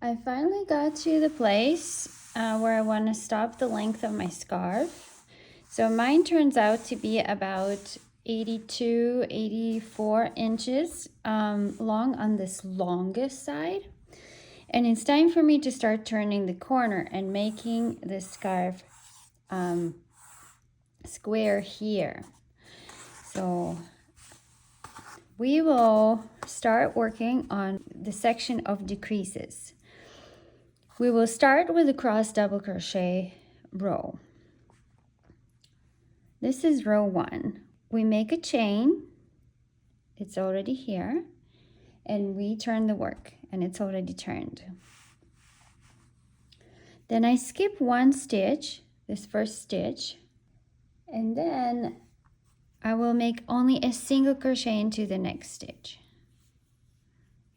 I finally got to the place where I want to stop the length of my scarf. So mine turns out to be about 84 inches long on this longest side. And it's time for me to start turning the corner and making the scarf square here. So we will start working on the section of decreases. We will start with the cross double crochet row. This is row 1. We make a chain, it's already here, and we turn the work, and it's already turned. Then I skip 1 stitch, this first stitch, and then I will make only a single crochet into the next stitch.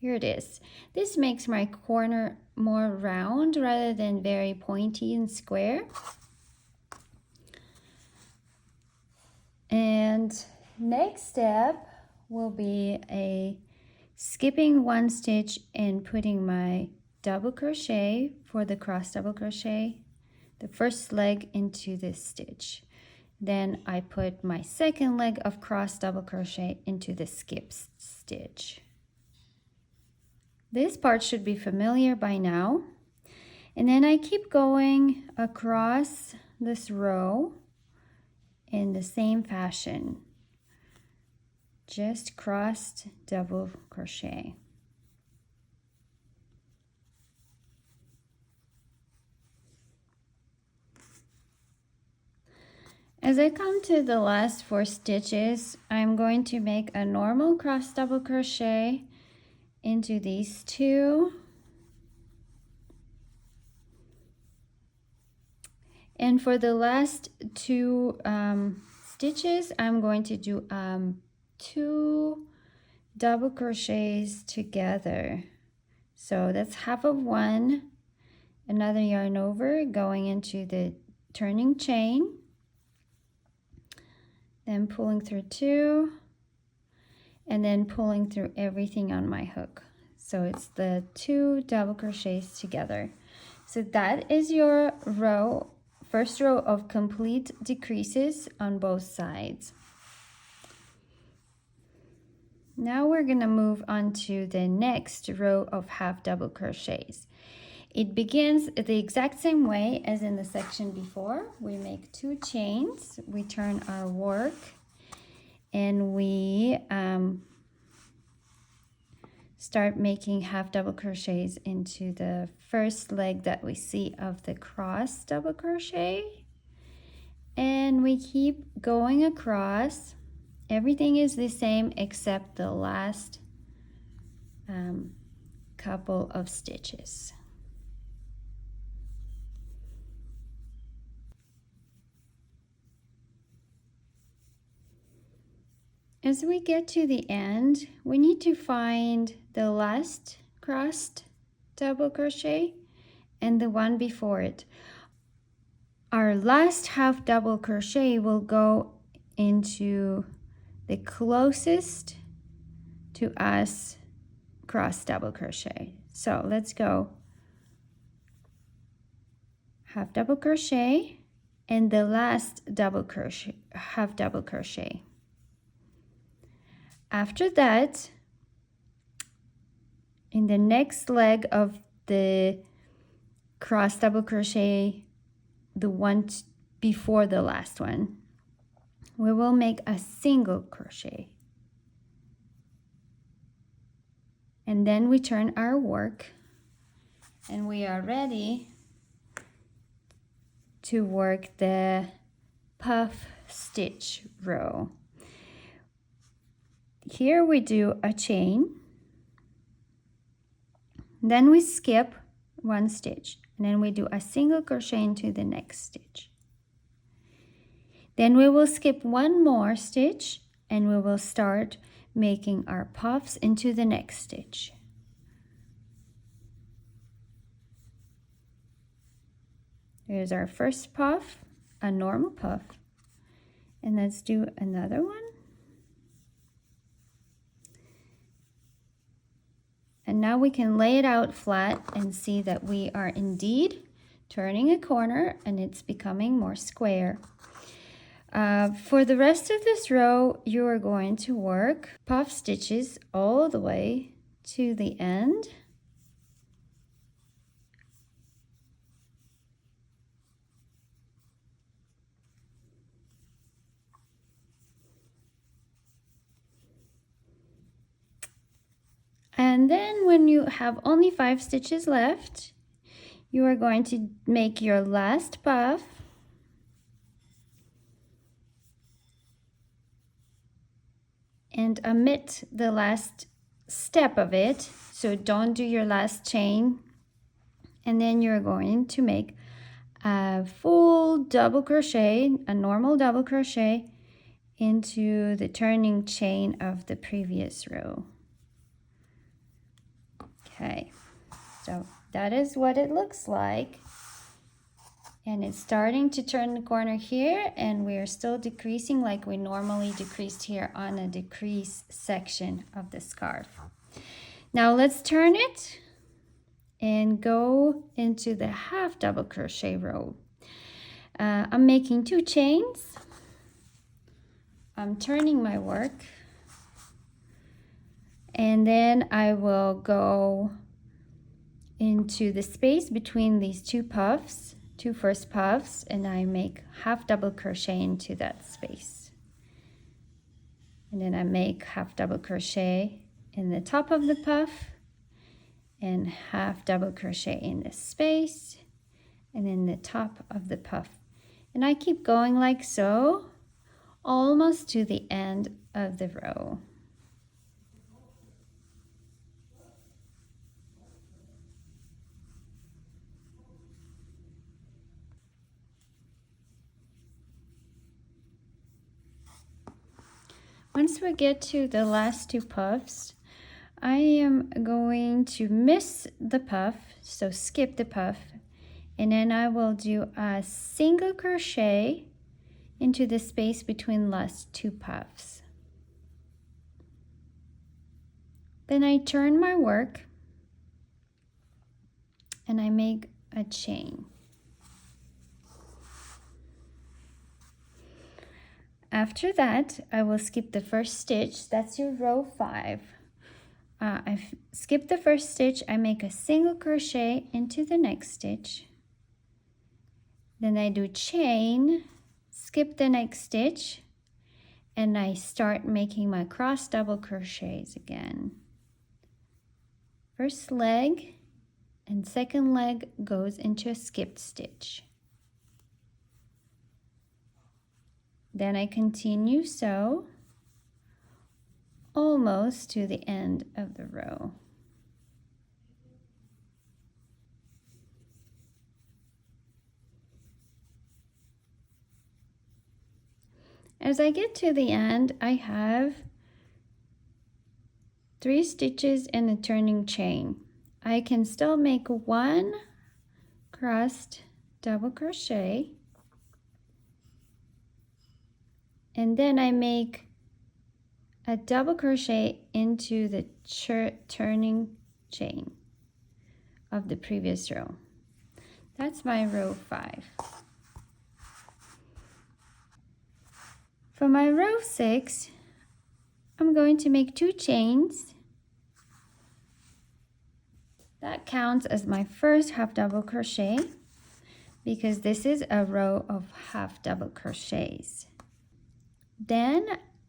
Here it is. This makes my corner more round rather than very pointy and square. And next step will be skipping 1 stitch and putting my double crochet for the cross double crochet, the first leg into this stitch. Then I put my second leg of cross double crochet into the skip stitch. This part should be familiar by now. And then I keep going across this row in the same fashion. Just crossed double crochet. As I come to the last 4 stitches, I'm going to make a normal cross double crochet into these 2. And for the last 2 stitches, I'm going to do 2 double crochets together. So that's half of 1, another yarn over, going into the turning chain, then pulling through 2, and then pulling through everything on my hook. So it's the 2 double crochets together. So that is your row, first row of complete decreases on both sides. Now we're gonna move on to the next row of half double crochets. It begins the exact same way as in the section before. We make 2 chains, we turn our work, and we start making half double crochets into the first leg that we see of the cross double crochet. And we keep going across. Everything is the same except the last couple of stitches. As we get to the end, we need to find the last crossed double crochet and the one before it. Our last half double crochet will go into the closest to us cross double crochet. So let's go half double crochet and the last double crochet, half double crochet. After that, in the next leg of the cross double crochet, the one before the last one, we will make a single crochet. And then we turn our work and we are ready to work the puff stitch row. Here we do a chain, then we skip 1 stitch, and then we do a single crochet into the next stitch. Then we will skip 1 more stitch and we will start making our puffs into the next stitch. Here's our first puff, a normal puff, and let's do another one. And now we can lay it out flat and see that we are indeed turning a corner and it's becoming more square. For the rest of this row, you are going to work puff stitches all the way to the end. And then when you have only 5 stitches left, you are going to make your last puff. And omit the last step of it, so don't do your last chain. And then you're going to make a full double crochet, a normal double crochet into the turning chain of the previous row. Okay, so that is what it looks like. And it's starting to turn the corner here, and we are still decreasing like we normally decreased here on a decrease section of the scarf. Now let's turn it and go into the half double crochet row. I'm making 2 chains. I'm turning my work, and then I will go into the space between these 2 puffs, 2 first puffs, and I make half double crochet into that space. And then I make half double crochet in the top of the puff and half double crochet in the space and in the top of the puff. And I keep going like so, almost to the end of the row. Once we get to the last 2 puffs, I am going to miss the puff, so skip the puff, and then I will do a single crochet into the space between last 2 puffs. Then I turn my work and I make a chain. After that, I will skip the first stitch. That's your row 5. I've skipped the first stitch. I make a single crochet into the next stitch. Then I do chain, skip the next stitch, and I start making my cross double crochets again. First leg and second leg goes into a skipped stitch. Then I continue so almost to the end of the row. As I get to the end, I have 3 stitches in a turning chain. I can still make 1 crossed double crochet, and then I make a double crochet into the turning chain of the previous row. That's my row 5. For my row 6, I'm going to make 2 chains. That counts as my first half double crochet because this is a row of half double crochets. Then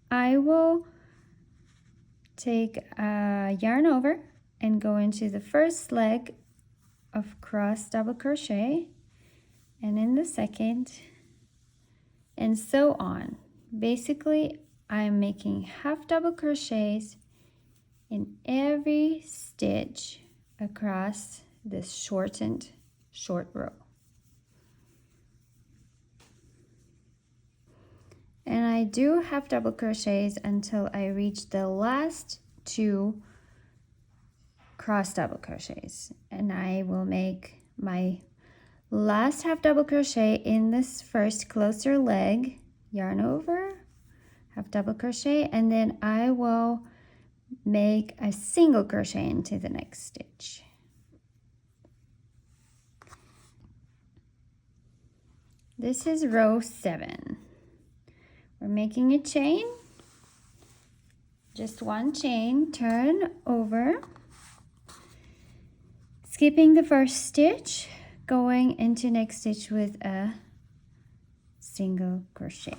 I will take a yarn over and go into the first leg of cross double crochet, and in the second, and so on. Basically, I'm making half double crochets in every stitch across this shortened short row. And I do half double crochets until I reach the last 2 cross double crochets, and I will make my last half double crochet in this first closer leg, yarn over, half double crochet, and then I will make a single crochet into the next stitch. This is row 7. We're making a chain, just one chain, turn over, skipping the first stitch, going into next stitch with a single crochet.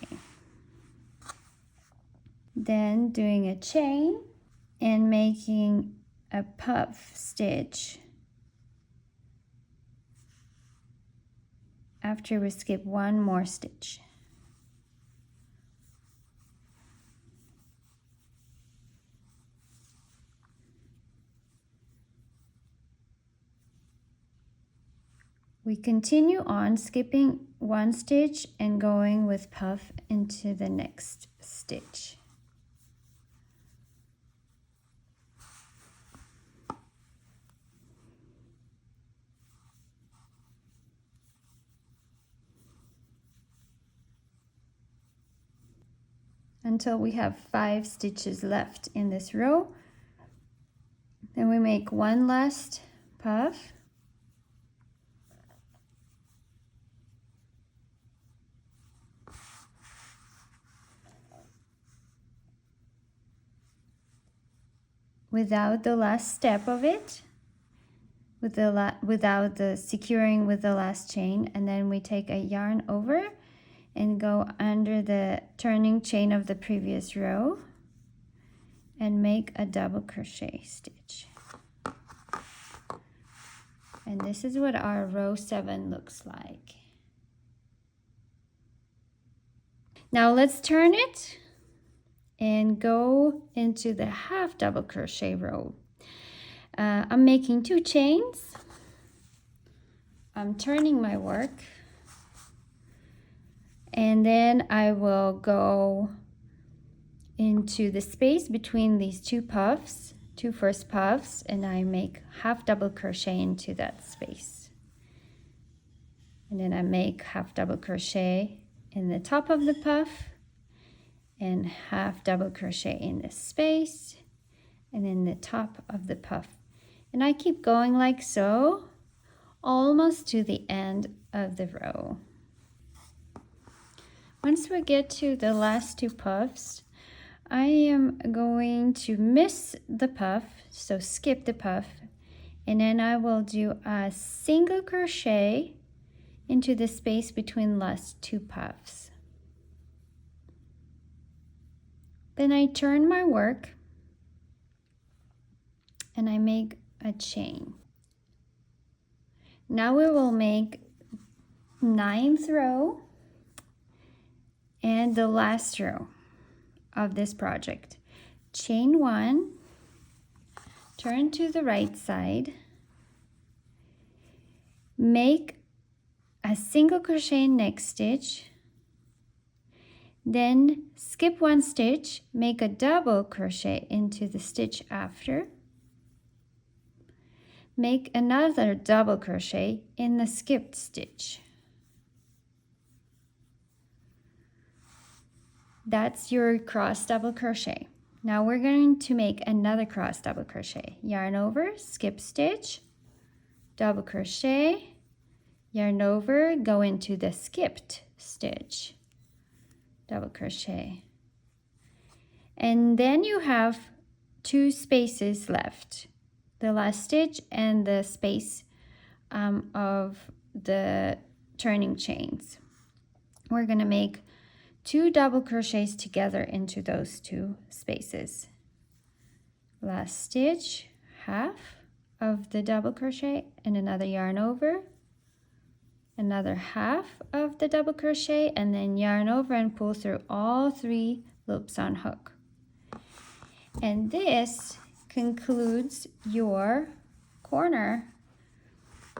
Then doing a chain and making a puff stitch after we skip one more stitch. We continue on skipping one stitch and going with puff into the next stitch. Until we have 5 stitches left in this row. Then we make one last puff. Without the last step of it, without the securing with the last chain, and then we take a yarn over and go under the turning chain of the previous row and make a double crochet stitch. And this is what our row 7 looks like. Now let's turn it and go into the half double crochet row. I'm making 2 chains. I'm turning my work, and then I will go into the space between these 2 puffs, 2 first puffs, and I make half double crochet into that space. And then I make half double crochet in the top of the puff and half double crochet in the space and in the top of the puff. And I keep going like so, almost to the end of the row. Once we get to the last 2 puffs, I am going to miss the puff, so skip the puff, and then I will do a single crochet into the space between the last 2 puffs. Then I turn my work and I make a chain. Now we will make 9th row and the last row of this project. Chain 1, turn to the right side, make a single crochet next stitch, then skip 1 stitch, make a double crochet into the stitch after, make another double crochet in the skipped stitch. That's your cross double crochet. Now we're going to make another cross double crochet. Yarn over, skip stitch, double crochet, yarn over, go into the skipped stitch, double crochet. And then you have 2 spaces left, the last stitch and the space of the turning chains. We're going to make 2 double crochets together into those 2 spaces. Last stitch, half of the double crochet and another yarn over, another half of the double crochet, and then yarn over and pull through all 3 loops on hook. And this concludes your corner,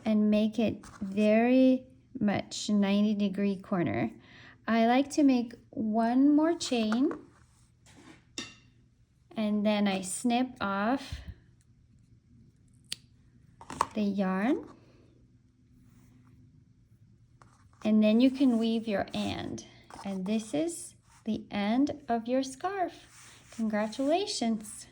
and make it very much 90-degree corner. I like to make 1 more chain, and then I snip off the yarn, and then you can weave your end. And this is the end of your scarf. Congratulations!